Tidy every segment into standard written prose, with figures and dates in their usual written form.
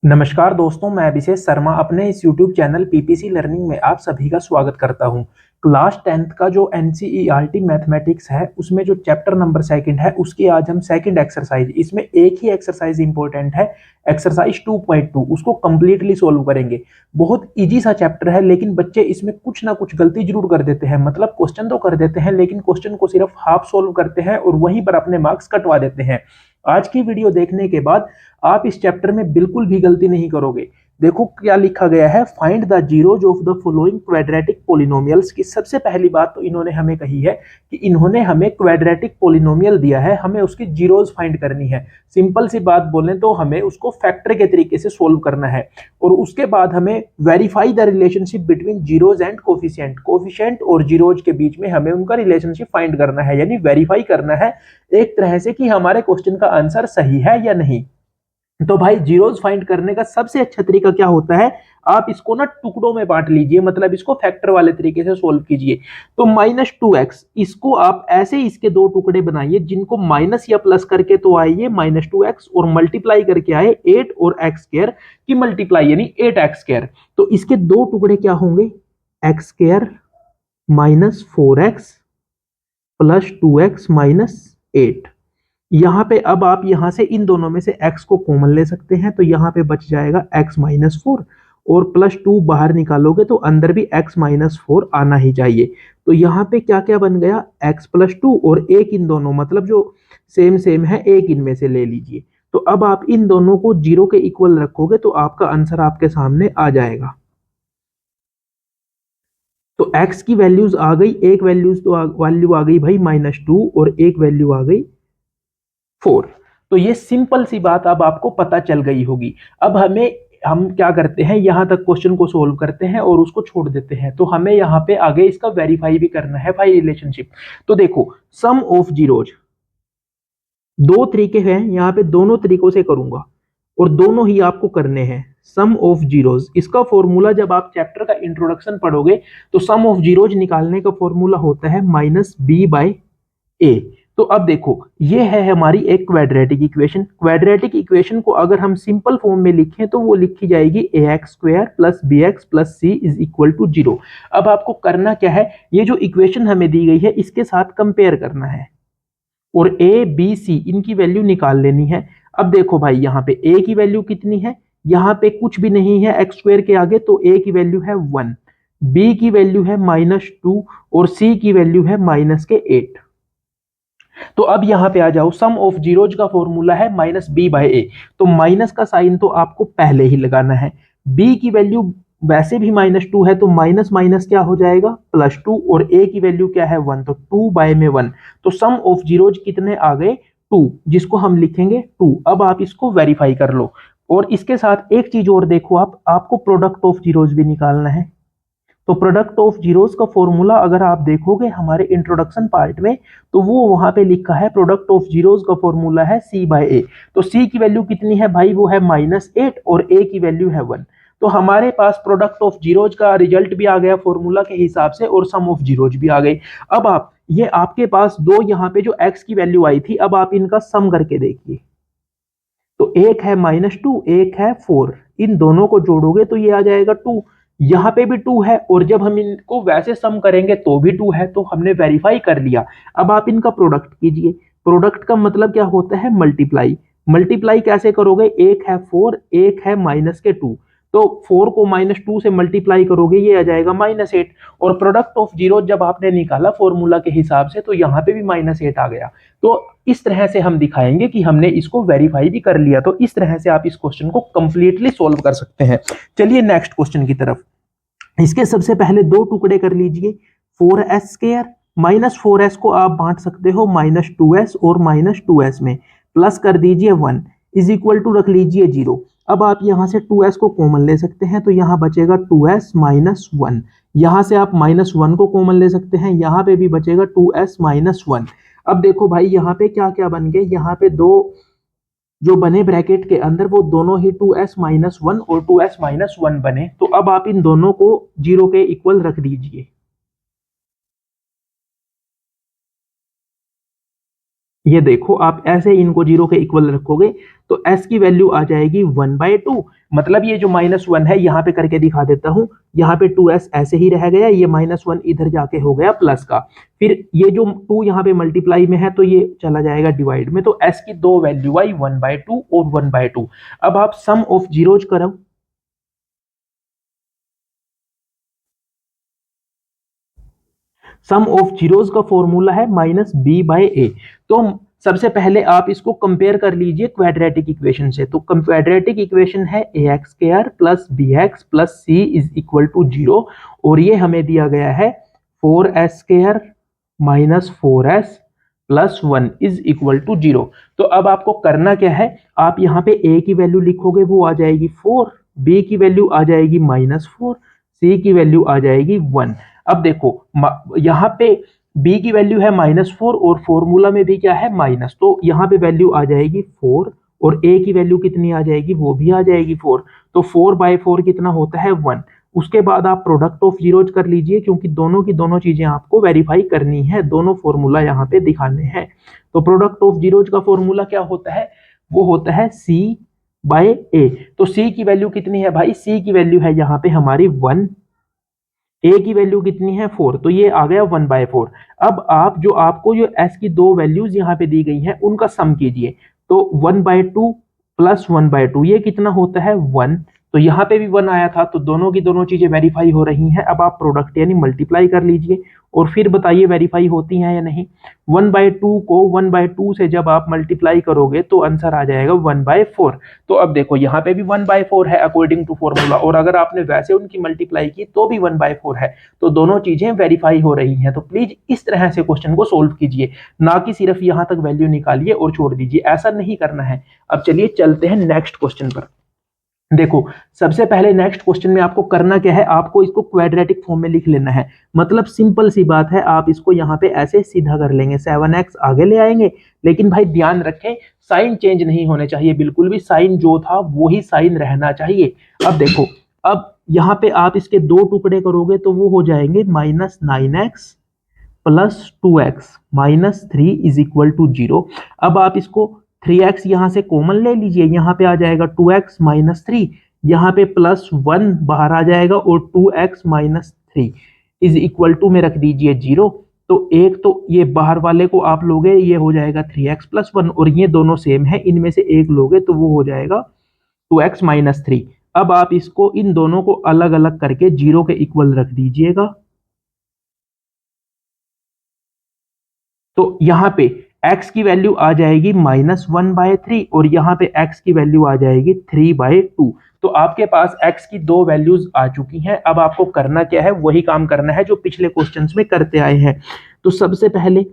नमस्कार दोस्तों, मैं अभिषेक शर्मा अपने इस YouTube चैनल पीपीसी लर्निंग में आप सभी का स्वागत करता हूं। क्लास 10th का जो एनसीईआरटी मैथमेटिक्स है उसमें जो चैप्टर नंबर सेकंड है उसकी आज हम सेकंड एक्सरसाइज, इसमें एक ही एक्सरसाइज इंपॉर्टेंट है, एक्सरसाइज 2.2 उसको कंप्लीटली सोल्व करेंगे। बहुत इजी सा चैप्टर है लेकिन बच्चे इसमें कुछ ना कुछ गलती जरूर कर देते हैं। मतलब क्वेश्चन तो कर देते हैं लेकिन क्वेश्चन को सिर्फ हाफ सोल्व करते हैं और वहीं पर अपने मार्क्स कटवा देते हैं। आज की वीडियो देखने के बाद आप इस चैप्टर में बिल्कुल भी गलती नहीं करोगे। देखो क्या लिखा गया है, find the zeros of the following quadratic polynomials की। सबसे पहली बात तो इन्होंने हमें कही है कि इन्होंने हमें क्वाड्रेटिक पॉलिनोमियल दिया है, हमें उसकी जीरोज फाइंड करनी है। सिंपल सी बात बोलें तो हमें उसको फैक्टर के तरीके से सोल्व करना है और उसके बाद हमें verify the relationship between zeros and coefficient. Coefficient और जीरोज के बीच में हमें उनका रिलेशनशिप फाइंड करना है, यानी वेरीफाई करना है एक तरह से कि हमारे क्वेश्चन का आंसर सही है या नहीं। तो भाई जीरोज फाइंड करने का सबसे अच्छा तरीका क्या होता है, आप इसको ना टुकड़ों में बांट लीजिए, मतलब इसको फैक्टर वाले तरीके से सोल्व कीजिए। तो -2x इसको आप ऐसे इसके दो टुकड़े बनाइए जिनको माइनस या प्लस करके तो आइए -2x और मल्टीप्लाई करके आए 8 और x स्क्वायर की मल्टीप्लाई यानी 8x स्क्वायर। तो इसके दो टुकड़े क्या होंगे, x square -4x plus 2x -8। यहां पे अब आप यहां से इन दोनों में से x को कॉमन ले सकते हैं, तो यहां पे बच जाएगा x -4 और +2 बाहर निकालोगे तो अंदर भी x -4 आना ही चाहिए। तो यहां पे क्या क्या बन गया, x +2 और एक इन दोनों, मतलब जो सेम सेम है एक इनमें से ले लीजिए। तो अब आप इन दोनों को जीरो के इक्वल रखोगे तो आपका आंसर आपके सामने आ जाएगा। तो x की वैल्यूज आ गई, एक वैल्यू आ गई भाई -2 और एक वैल्यू आ गई 4। तो ये सिंपल सी बात अब आपको पता चल गई होगी। अब हम क्या करते हैं, यहां तक क्वेश्चन को सोल्व करते हैं और उसको छोड़ देते हैं। तो हमें यहां पे आगे इसका वेरीफाई भी करना है भाई रिलेशनशिप। तो देखो सम ऑफ जीरोज, दो तरीके हैं यहां पे, दोनों तरीकों से करूंगा और दोनों ही आपको करने हैं। सम ऑफ जीरोज, इसका फॉर्मूला जब आप चैप्टर का इंट्रोडक्शन पढ़ोगे तो सम ऑफ जीरोज निकालने का फॉर्मूला होता है -b/a। तो अब देखो ये है हमारी एक क्वाड्रेटिक इक्वेशन। क्वाड्रेटिक इक्वेशन को अगर हम सिंपल फॉर्म में लिखें तो वो लिखी जाएगी ax² + bx + c = 0। अब आपको करना क्या है, ये जो इक्वेशन हमें दी गई है इसके साथ कंपेयर करना है और a b c इनकी वैल्यू निकाल लेनी है। अब देखो भाई यहाँ पे a की वैल्यू कितनी है, यहाँ पे कुछ भी नहीं है x² के आगे, तो a की वैल्यू है 1, b की वैल्यू है -2 और c की वैल्यू है -8। तो अब यहां पे आ जाओ, सम ऑफ जीरोज का फॉर्मूला है -b/a। तो माइनस का साइन तो आपको पहले ही लगाना है। b की वैल्यू वैसे भी -2 है तो माइनस माइनस क्या हो जाएगा +2 और a की वैल्यू क्या है 1, तो 2/1। तो सम ऑफ जीरोज कितने आ गए 2, जिसको हम लिखेंगे 2। अब आप इसको वेरीफाई कर लो और इसके साथ एक चीज और देखो, आपको प्रोडक्ट ऑफ जीरोज भी निकालना है। तो प्रोडक्ट ऑफ जीरोस का फॉर्मूला अगर आप देखोगे हमारे इंट्रोडक्शन पार्ट में तो वो वहां पे लिखा है, प्रोडक्ट ऑफ जीरोस का फॉर्मूला है c/a। तो c की वैल्यू कितनी है भाई, वो है -8 और a की वैल्यू है 1। तो हमारे पास प्रोडक्ट ऑफ जीरोज का रिजल्ट भी आ गया फॉर्मूला के हिसाब से और सम ऑफ जीरोज भी आ गई। अब आप ये आपके पास दो यहाँ पे जो x की वैल्यू आई थी, अब आप इनका सम करके देखिए। तो एक है -2, एक है 4, इन दोनों को जोड़ोगे तो ये आ जाएगा 2। यहाँ पे भी 2 है और जब हम इनको वैसे सम करेंगे तो भी 2 है, तो हमने वेरीफाई कर लिया। अब आप इनका प्रोडक्ट कीजिए। प्रोडक्ट का मतलब क्या होता है, मल्टीप्लाई। मल्टीप्लाई कैसे करोगे, एक है 4 एक है -2, तो 4 को -2 से मल्टीप्लाई करोगे ये आ जाएगा -8। और प्रोडक्ट ऑफ जीरो जब आपने निकाला फॉर्मूला के हिसाब से तो यहाँ पे भी -8 आ गया। तो इस तरह से हम दिखाएंगे कि हमने इसको वेरीफाई भी कर लिया। तो इस तरह से आप इस क्वेश्चन को कंप्लीटली सोल्व कर सकते हैं। चलिए नेक्स्ट क्वेश्चन की तरफ। इसके सबसे पहले दो टुकड़े कर लीजिए, 4s² -4s को आप बांट सकते हो -2s और -2s में, प्लस कर दीजिए 1 = रख लीजिए 0। अब आप यहां से 2s को कॉमन ले सकते हैं तो यहां बचेगा 2s - 1। यहां से आप -1 को कॉमन ले सकते हैं, यहां पे भी बचेगा 2s - 1। अब देखो भाई यहाँ पे क्या क्या बन गए, यहाँ पे दो जो बने ब्रैकेट के अंदर वो दोनों ही 2s - 1 और 2s - 1 बने। तो अब आप इन दोनों को 0 के इक्वल रख दीजिए। ये देखो आप ऐसे इनको जीरो के इक्वल रखोगे तो s की वैल्यू आ जाएगी 1/2। मतलब ये जो -1 है यहाँ पे करके दिखा देता हूं, यहाँ पे 2s ऐसे ही रह गया, ये -1 इधर जाके हो गया प्लस का, फिर ये जो 2 यहाँ पे मल्टीप्लाई में है तो ये चला जाएगा डिवाइड में, तो s की दो वैल्यू आई 1/2 और 1/2। अब आप सम ऑफ जीरोज करो, सम ऑफ जीरोज का फॉर्मूला है -b/a। तो सबसे पहले आप इसको कंपेयर कर लीजिए क्वाड्रेटिक इक्वेशन से। तो क्वाड्रेटिक इक्वेशन है ax² plus bx plus c is equal to 0, और ये हमें दिया गया है 4s² minus 4s plus 1 is equal to 0। तो अब आपको करना क्या है, आप यहाँ पे a की वैल्यू लिखोगे वो आ जाएगी 4, b की वैल्यू आ जाएगी -4, c की वैल्यू आ जाएगी 1। अब देखो यहाँ पे b की वैल्यू है -4 और फॉर्मूला में भी क्या है माइनस, तो यहाँ पे वैल्यू आ जाएगी 4 और a की वैल्यू कितनी आ जाएगी, वो भी आ जाएगी 4। तो 4/4 कितना होता है 1। उसके बाद आप प्रोडक्ट ऑफ जीरोज कर लीजिए, क्योंकि दोनों की दोनों चीजें आपको वेरीफाई करनी है, दोनों फॉर्मूला यहाँ पे दिखाने हैं। तो प्रोडक्ट ऑफ जीरोज का फॉर्मूला क्या होता है, वो होता है c/a। तो c की वैल्यू कितनी है भाई, c की वैल्यू है यहाँ पे हमारी 1, a की वैल्यू कितनी है 4, तो ये आ गया 1/4। अब आप जो आपको जो s की दो वैल्यूज यहाँ पे दी गई हैं उनका सम कीजिए। तो 1/2 प्लस 1/2 ये कितना होता है 1, तो यहाँ पे भी 1 आया था, तो दोनों की दोनों चीजें वेरीफाई हो रही हैं। अब आप प्रोडक्ट यानी मल्टीप्लाई कर लीजिए और फिर बताइए वेरीफाई होती हैं या नहीं। 1/2 को 1/2 से जब आप मल्टीप्लाई करोगे तो आंसर आ जाएगा 1/4। तो अब देखो यहाँ पे भी 1/4 है अकॉर्डिंग टू फॉर्मूला, और अगर आपने वैसे उनकी मल्टीप्लाई की तो भी 1/4 है, तो दोनों चीजें वेरीफाई हो रही हैं। तो प्लीज इस तरह से क्वेश्चन को सोल्व कीजिए, ना कि सिर्फ यहां तक वैल्यू निकालिए और छोड़ दीजिए, ऐसा नहीं करना है। अब चलिए चलते हैं नेक्स्ट क्वेश्चन पर। देखो सबसे पहले नेक्स्ट क्वेश्चन में आपको करना क्या है, आपको इसको क्वाड्रेटिक फॉर्म में लिख लेना है। मतलब सिंपल सी बात है, आप इसको यहाँ पे ऐसे सीधा कर लेंगे, 7x आगे ले आएंगे, लेकिन भाई ध्यान रखें साइन चेंज नहीं होने चाहिए, बिल्कुल भी साइन जो था वही साइन रहना चाहिए। अब देखो, अब यहाँ पे आप इसके दो टुकड़े करोगे तो वो हो जाएंगे -9x plus 2x minus 3 is equal to 0। अब आप इसको 3x यहां से कॉमन ले लीजिए, यहां पे आ जाएगा 2x माइनस 3, यहाँ पे +1 बाहर आ जाएगा और 2x minus 3 is equal to में रख दीजिए 0। तो एक तो ये बाहर वाले को आप लोगे, ये हो जाएगा 3x प्लस 1, और ये दोनों सेम है, इनमें से एक लोगे तो वो हो जाएगा 2x माइनस 3। अब आप इसको इन दोनों को अलग अलग करके 0 के इक्वल रख दीजिएगा। तो यहाँ पे x की वैल्यू आ जाएगी -1/3 और यहाँ पे x की वैल्यू आ जाएगी 3/2। तो आपके पास x की दो वैल्यूज आ चुकी हैं। अब आपको करना क्या है, वही काम करना है जो पिछले क्वेश्चंस में करते आए हैं। तो सबसे पहले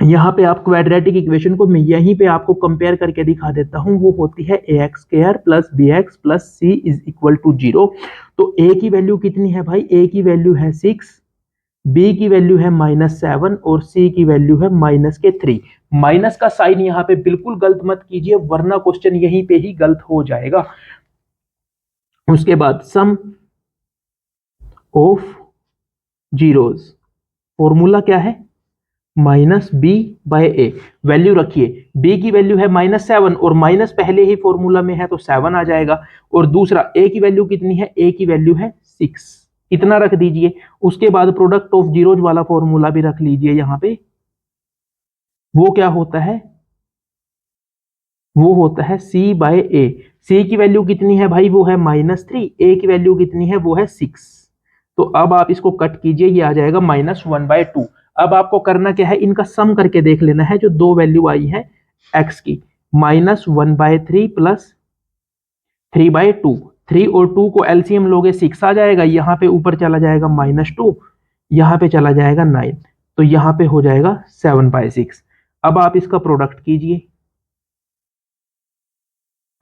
यहाँ पे आप क्वाड्रेटिक इक्वेशन को मैं यहीं पे आपको कंपेयर करके दिखा देता हूँ, वो होती है ax² plus bx plus c is equal to 0। तो a की वैल्यू कितनी है भाई, a की वैल्यू है 6, b की वैल्यू है -7 और c की वैल्यू है -3। माइनस का साइन यहाँ पे बिल्कुल गलत मत कीजिए, वरना क्वेश्चन यहीं पे ही गलत हो जाएगा। उसके बाद सम ऑफ जीरोज, फॉर्मूला क्या है, -b/a। वैल्यू रखिए, b की वैल्यू है -7 और माइनस पहले ही फॉर्मूला में है तो 7 आ जाएगा, और दूसरा a की वैल्यू कितनी है, a की वैल्यू है 6, इतना रख दीजिए। उसके बाद प्रोडक्ट ऑफ जीरोज वाला फॉर्मूला भी रख लीजिए यहाँ पे, वो क्या होता है, वो होता है c/a। c की वैल्यू कितनी है भाई, वो है -3, a की वैल्यू कितनी है, वो है 6। तो अब आप इसको कट कीजिए, ये आ जाएगा -1/2। अब आपको करना क्या है, इनका सम करके देख लेना है, जो दो वैल्यू आई है x की, -1/3 प्लस 3/2, 3 और 2 को एलसीएम लोगे 6 आ जाएगा, यहाँ पे ऊपर चला जाएगा -2, यहाँ पे चला जाएगा 9, तो यहाँ पे हो जाएगा 7/6। अब आप इसका प्रोडक्ट कीजिए,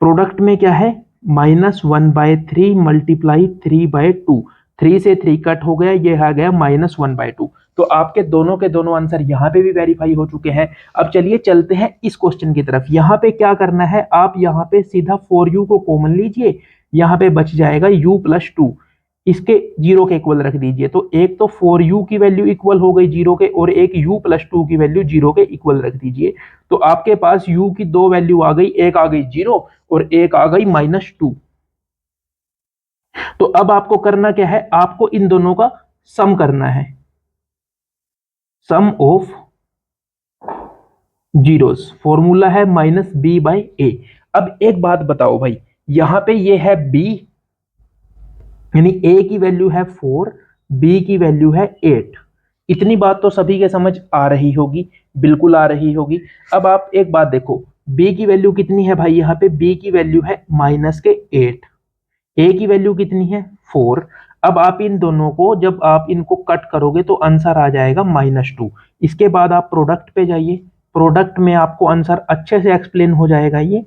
प्रोडक्ट में क्या है, -1/3 मल्टीप्लाई 3/2, 3 से 3 कट हो गया, ये आ गया -1/2। तो आपके दोनों के दोनों आंसर यहाँ पे भी वेरीफाई हो चुके हैं। अब चलिए चलते हैं इस क्वेश्चन की तरफ। यहाँ पे क्या करना है, आप यहाँ पे सीधा 4u को कॉमन लीजिए, यहाँ पे बच जाएगा u + 2, इसके जीरो के इक्वल रख दीजिए। तो एक तो 4u की वैल्यू इक्वल हो गई जीरो के, और एक u प्लस 2 की वैल्यू जीरो के इक्वल रख दीजिए। तो आपके पास u की दो वैल्यू आ गई, एक आ गई जीरो और एक आ गई -2। तो अब आपको करना क्या है, आपको इन दोनों का सम करना है, सम ऑफ जीरोस। फॉर्मूला है -b/a। अब एक बात बताओ भाई, यहां पे ये है b, यानी a की वैल्यू है 4, b की वैल्यू है 8। इतनी बात तो सभी के समझ आ रही होगी, बिल्कुल आ रही होगी। अब आप एक बात देखो, b की वैल्यू कितनी है भाई, यहाँ पे b की वैल्यू है -8, a की वैल्यू कितनी है 4। अब आप इन दोनों को जब आप इनको कट करोगे तो आंसर आ जाएगा -2। इसके बाद आप प्रोडक्ट पे जाइए, प्रोडक्ट में आपको आंसर अच्छे से एक्सप्लेन हो जाएगा। ये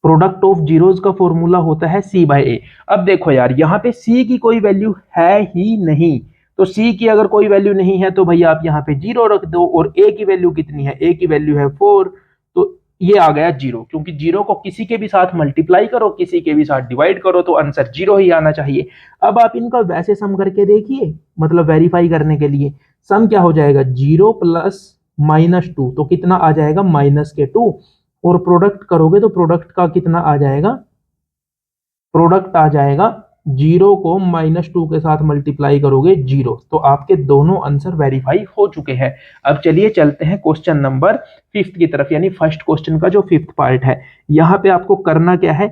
प्रोडक्ट ऑफ जीरोज का फॉर्मूला होता है c/a। अब देखो यार, यहाँ पे c की कोई वैल्यू है ही नहीं, तो c की अगर कोई वैल्यू नहीं है तो भैया आप यहाँ पे जीरो रख दो। और a की वैल्यू कितनी है, a की वैल्यू है 4, तो ये आ गया जीरो, क्योंकि जीरो को किसी के भी साथ मल्टीप्लाई करो, किसी के भी साथ डिवाइड करो तो आंसर जीरो ही आना चाहिए। अब आप इनका वैसे सम करके देखिए, मतलब वेरीफाई करने के लिए सम क्या हो जाएगा, 0 प्लस -2, तो कितना आ जाएगा -2। और प्रोडक्ट करोगे तो प्रोडक्ट का कितना आ जाएगा, प्रोडक्ट आ जाएगा जीरो को -2 के साथ मल्टीप्लाई करोगे जीरो। तो आपके दोनों आंसर वेरीफाई हो चुके हैं। अब चलिए चलते हैं क्वेश्चन नंबर 5 की तरफ, यानी फर्स्ट क्वेश्चन का जो 5th पार्ट है। यहां पे आपको करना क्या है,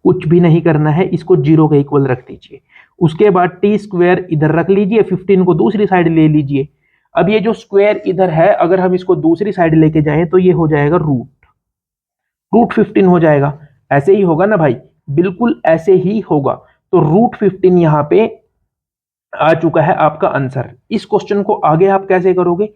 कुछ भी नहीं करना है, इसको जीरो के इक्वल रख दीजिए। उसके बाद टी स्क्वायर इधर रख लीजिए, 15 को दूसरी साइड ले लीजिए। अब ये जो स्क्वायर इधर है, अगर हम इसको दूसरी साइड लेके जाएं तो ये हो जाएगा रूट 15 हो जाएगा। ऐसे ही होगा ना भाई, बिल्कुल ऐसे ही होगा। तो √15 यहां पे आ चुका है आपका आंसर। इस क्वेश्चन को आगे आप कैसे करोगे,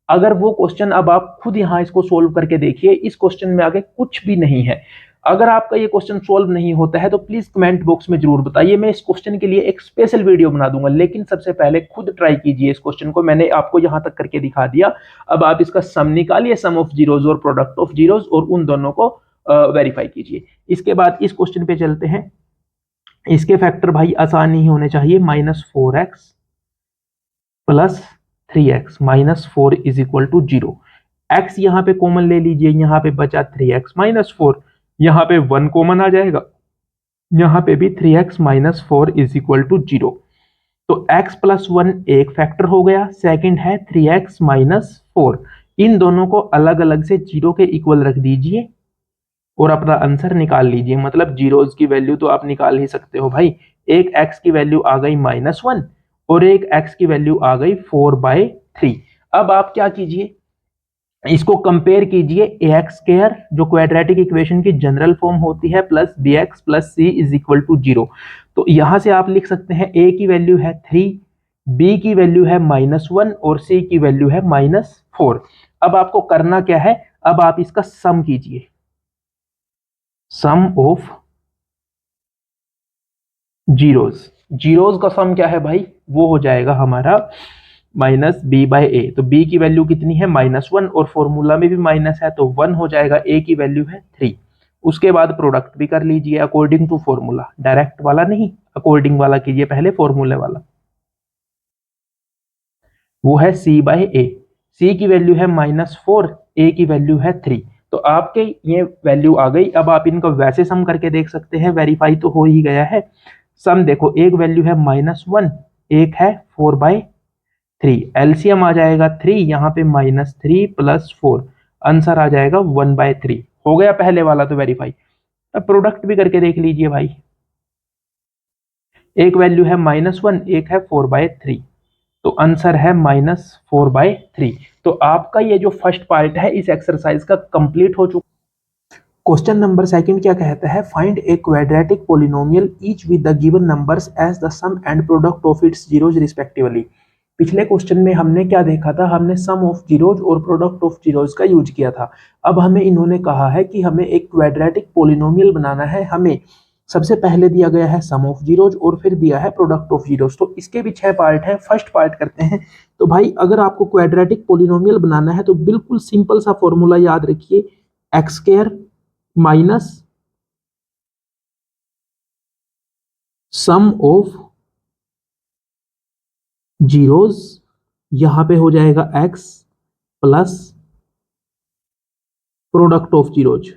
अगर वो क्वेश्चन अब आप खुद यहां इसको सोल्व करके देखिए, इस क्वेश्चन में आगे कुछ भी नहीं है। अगर आपका ये क्वेश्चन सोल्व नहीं होता है तो प्लीज कमेंट बॉक्स में जरूर बताइए, मैं इस क्वेश्चन के लिए एक स्पेशल वीडियो बना दूंगा। लेकिन सबसे पहले खुद ट्राई कीजिए इस क्वेश्चन को, मैंने आपको यहां तक करके दिखा दिया। अब आप इसका सम निकालिए, सम ऑफ जीरोज और प्रोडक्ट ऑफ जीरोज, और उन दोनों को वेरीफाई कीजिए। इसके बाद इस क्वेश्चन पे चलते हैं। इसके फैक्टर भाई आसान ही होने चाहिए, -4x plus 3x -4 is equal to 0। x यहां पे कॉमन ले लीजिए, यहां पे बचा 3x -4, यहां पे 1 कॉमन आ जाएगा, यहां पे भी 3x -4 इज इक्वल टू 0। तो x प्लस 1 एक फैक्टर हो गया, सेकंड है 3x -4। इन दोनों को अलग अलग से जीरो के इक्वल रख दीजिए और अपना आंसर निकाल लीजिए। मतलब जीरोज की वैल्यू तो आप निकाल ही सकते हो भाई। एक x की वैल्यू आ गई -1 और एक x की वैल्यू आ गई 4/3। अब आप क्या कीजिए, इसको कंपेयर कीजिए ax² जो क्वाड्रेटिक इक्वेशन की जनरल फॉर्म होती है, plus bx plus c is equal to 0। तो यहां से आप लिख सकते हैं a की वैल्यू है 3, b की वैल्यू है -1 और c की वैल्यू है -4। अब आपको करना क्या है, अब आप इसका सम कीजिए, सम ऑफ जीरोज का सम क्या है भाई, वो हो जाएगा हमारा -b/a। तो b की वैल्यू कितनी है -1, और फॉर्मूला में भी माइनस है तो 1 हो जाएगा, a की वैल्यू है 3। उसके बाद प्रोडक्ट भी कर लीजिए अकॉर्डिंग टू फॉर्मूला, डायरेक्ट वाला नहीं, अकॉर्डिंग वाला कीजिए पहले, फॉर्मूले वाला। वो है c/a। c की वैल्यू है -4, a की वैल्यू है 3। तो आपके ये वैल्यू आ गई। अब आप इनका वैसे सम करके देख सकते हैं, वेरीफाई तो हो ही गया है। सम देखो, एक वैल्यू है -1, एक है 4/3, एलसीएम आ जाएगा 3, यहाँ पे -3 प्लस 4, आंसर आ जाएगा 1/3। हो गया पहले वाला तो वेरीफाई। अब प्रोडक्ट भी करके देख लीजिए भाई, एक वैल्यू है -1, एक है 4/3, तो आंसर है -4/3। तो आपका ये जो फर्स्ट पार्ट है इस एक्सरसाइज का कंप्लीट हो चुका। क्वेश्चन नंबर सेकंड क्या कहता है, find a quadratic polynomial each with the given numbers as the sum and product of its zeros respectively. पिछले क्वेश्चन में हमने क्या देखा था, हमने सम ऑफ जीरोज और प्रोडक्ट ऑफ जीरोज का यूज किया था। अब हमें इन्होंने कहा है कि हमें एक क्वाड्रेटिक पोलिनोमियल बनाना है। हमें सबसे पहले दिया गया है सम ऑफ जीरोज और फिर दिया है प्रोडक्ट ऑफ जीरोज। तो इसके भी 6 पार्ट हैं, फर्स्ट पार्ट करते हैं। तो भाई अगर आपको क्वाड्रेटिक पोलिनोमियल बनाना है तो बिल्कुल सिंपल सा फॉर्मूला याद रखिए, x² minus sum of zeros, यहां पे हो जाएगा x plus product of zeros.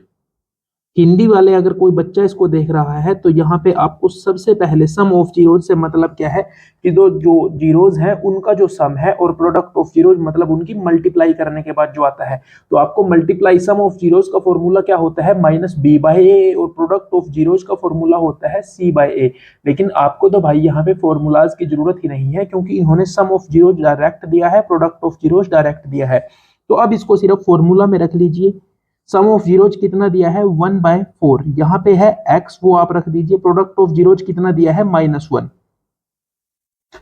Hindi वाले अगर कोई बच्चा इसको देख रहा है तो यहाँ पे आपको सबसे पहले सम ऑफ जीरोज से मतलब क्या है कि दो जो जीरोज है उनका जो सम है, और प्रोडक्ट ऑफ जीरोज मतलब उनकी मल्टीप्लाई करने के बाद जो आता है, तो आपको मल्टीप्लाई सम ऑफ जीरोज का फॉर्मूला क्या होता है माइनस बी बाई ए, और प्रोडक्ट ऑफ जीरोज का फॉर्मूला होता है सी बाई ए। लेकिन आपको तो भाई यहाँ पे फॉर्मूलाज की जरूरत ही नहीं है, क्योंकि इन्होंने सम ऑफ जीरोज डायरेक्ट दिया है, प्रोडक्ट ऑफ जीरोज डायरेक्ट दिया है। तो अब इसको सिर्फ फॉर्मूला में रख लीजिए। सम ऑफ जीरोज कितना दिया है 1/4, यहाँ पे है x, वो आप रख दीजिए। प्रोडक्ट ऑफ जीरोज कितना दिया है -1।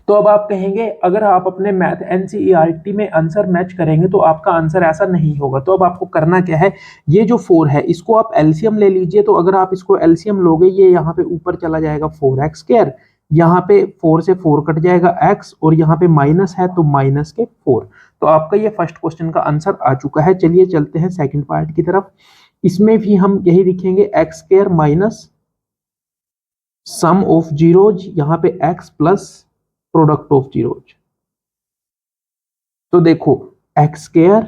तो अब आप कहेंगे अगर आप अपने मैथ एनसीईआरटी में आंसर मैच करेंगे तो आपका आंसर ऐसा नहीं होगा। तो अब आपको करना क्या है, ये जो 4 है इसको आप एलसीएम ले लीजिए। तो अगर आप इसको एलसीएम लोगे, ये यहाँ पे ऊपर चला जाएगा 4x², यहाँ पे 4 से 4 कट जाएगा x, और यहाँ पे माइनस है तो माइनस के 4। तो आपका ये फर्स्ट क्वेश्चन का आंसर आ चुका है। चलिए चलते हैं सेकंड पार्ट की तरफ। इसमें भी हम यही लिखेंगे x² minus sum of zeros, यहाँ पे x plus product of zeros. तो देखो x²,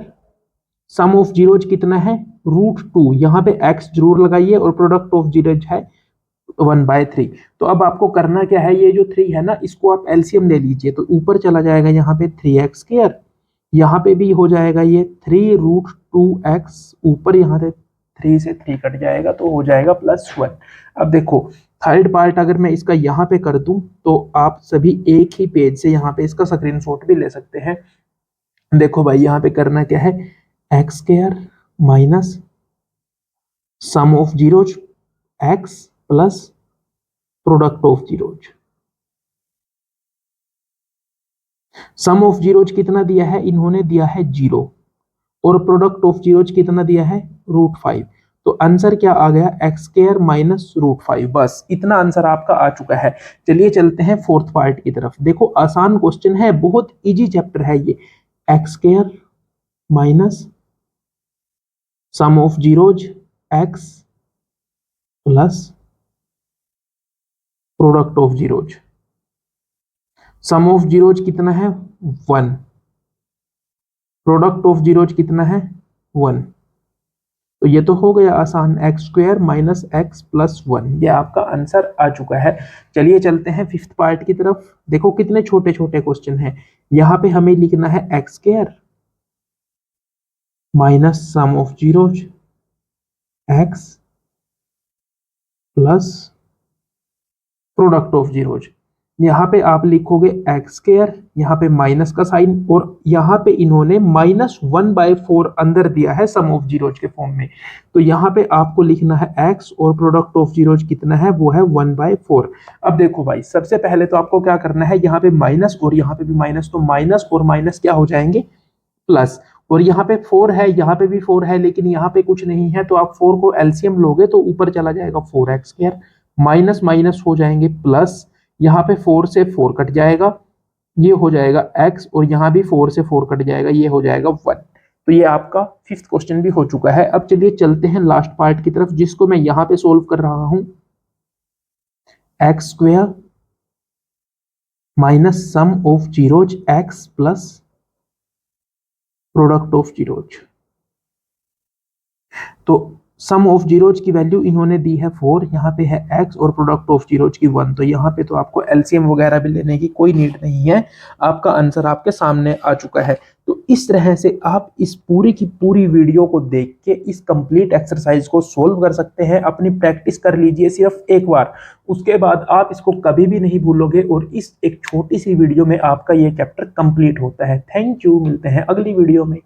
सम ऑफ जीरोज कितना है √2, यहाँ पे x जरूर लगाइए, और प्रोडक्ट ऑफ जीरोज है 1/3। तो अब आपको करना क्या है, ये जो 3 है ना इसको आप एलसीएम ले लीजिए। तो ऊपर चला जाएगा यहाँ पे 3x², यहाँ पे भी हो जाएगा ये 3√2x, ऊपर यहाँ से 3 से 3 कट जाएगा तो हो जाएगा +1। अब देखो थर्ड पार्ट अगर मैं इसका यहाँ पे कर दूं तो आप सभी एक ही पेज से यहाँ पे इसका स्क्रीनशॉट भी ले सकते हैं। देखो भाई यहाँ पे करना क्या है, x² minus sum of zeros x plus product of zeros. Sum of zeros कितना दिया है, इन्होंने दिया है 0, और प्रोडक्ट ऑफ जीरोज कितना दिया है √5। तो आंसर क्या आ गया, x² माइनस √5। बस इतना आंसर आपका आ चुका है। चलिए चलते हैं फोर्थ पार्ट की तरफ। देखो आसान क्वेश्चन है, बहुत इजी चैप्टर है ये। x² minus sum of zeros x plus product of zeros. Sum of zeros कितना है 1, प्रोडक्ट ऑफ जीरोज कितना है 1। तो ये तो हो गया आसान, x² माइनस x प्लस 1, ये आपका आंसर आ चुका है। चलिए चलते हैं फिफ्थ पार्ट की तरफ। देखो कितने छोटे छोटे क्वेश्चन हैं। यहाँ पे हमें लिखना है x² minus sum of zeros x plus product of zeros. यहाँ पे आप लिखोगे x², यहाँ पे माइनस का साइन, और यहाँ पे इन्होंने -1/4 अंदर दिया है सम ऑफ जीरोज के फॉर्म में। तो यहाँ पे आपको लिखना है x, और प्रोडक्ट ऑफ जीरोज कितना है वो है 1/4। अब देखो भाई सबसे पहले तो आपको क्या करना है, यहाँ पे माइनस और यहाँ पे भी माइनस, तो माइनस और माइनस क्या हो जाएंगे प्लस, और यहाँ पे 4 है, यहाँ पे भी 4 है, लेकिन यहाँ पे कुछ नहीं है। तो आप 4 को एलसीएम लोगे तो ऊपर चला जाएगा 4x², माइनस माइनस हो जाएंगे प्लस, यहाँ पे 4 से 4 कट जाएगा, ये हो जाएगा x, और यहाँ भी 4 से 4 कट जाएगा, ये हो जाएगा 1। तो ये आपका फिफ्थ क्वेश्चन भी हो चुका है। अब चलिए चलते हैं लास्ट पार्ट की तरफ, जिसको मैं यहाँ पे सोल्व कर रहा हूं। x² minus sum of zeros x plus product of zeros. तो सम ऑफ जीरोज की वैल्यू इन्होंने दी है 4, यहाँ पे है x, और प्रोडक्ट ऑफ जीरोज की 1। तो यहाँ पे तो आपको एलसीएम वगैरह भी लेने की कोई नीड नहीं है, आपका आंसर आपके सामने आ चुका है। तो इस तरह से आप इस पूरी की पूरी वीडियो को देख के इस कंप्लीट एक्सरसाइज को सोल्व कर सकते हैं। अपनी प्रैक्टिस कर लीजिए सिर्फ एक बार, उसके बाद आप इसको कभी भी नहीं भूलोगे, और इस एक छोटी सी वीडियो में आपका ये चैप्टर कंप्लीट होता है। थैंक यू, मिलते हैं अगली वीडियो में।